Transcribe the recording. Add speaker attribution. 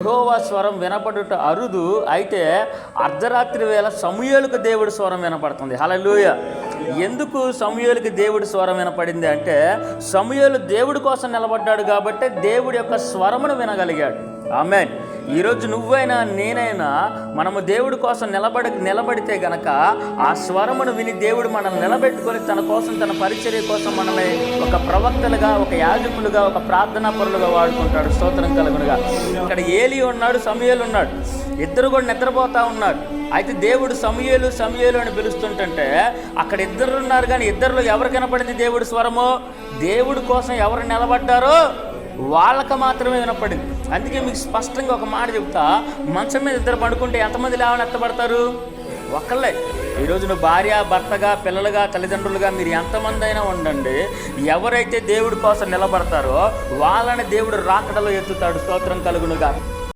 Speaker 1: యెహోవా స్వరం వినపడుట అరుదు, అయితే అర్ధరాత్రి వేళ సమూయేలుకు దేవుడి స్వరం వినపడుతుంది. హల్లెలూయా. ఎందుకు సమూయేలుకి దేవుడి స్వరం వినపడింది అంటే, సమూయేలు దేవుడి కోసం నిలబడ్డాడు కాబట్టి దేవుడి యొక్క స్వరమును వినగలిగాడు. ఆమేన్. ఈరోజు నువ్వైనా నేనైనా మనము దేవుడి కోసం నిలబడితే గనక ఆ స్వరమును విని దేవుడు మనల్ని నిలబెట్టుకొని తన కోసం, తన పరిచర్య కోసం మనల్ని ఒక ప్రవక్తలుగా, ఒక యాజకులుగా, ఒక ప్రార్థనా పరులుగా వాడుకుంటాడు. స్తోత్రం కలుగునుగా. ఇక్కడ ఏలీ ఉన్నాడు, సమూయేలు ఉన్నాడు, ఇద్దరు కూడా నిద్రపోతా ఉన్నారు. అయితే దేవుడు సమూయేలు అని పిలుస్తుంటే అక్కడ ఇద్దరు ఉన్నారు, కానీ ఇద్దరిలో ఎవరు కనపడింది దేవుడి స్వరము? దేవుడి కోసం ఎవరు నిలబడ్డారో వాళ్ళకి మాత్రమే వినపడింది. అందుకే మీకు స్పష్టంగా ఒక మాట చెప్తా, మంచం మీద ఇద్దరు పడుకుంటే ఎంతమంది లేవని ఎత్తబడతారు? ఒక్కళ్ళే. ఈరోజు నువ్వు భార్య, భర్తగా, పిల్లలుగా, తల్లిదండ్రులుగా మీరు ఎంతమంది అయినా ఉండండి, ఎవరైతే దేవుడి కోసం నిలబడతారో వాళ్ళని దేవుడు రాకడలో ఎత్తుతాడు. స్తోత్రం కలుగునుగా.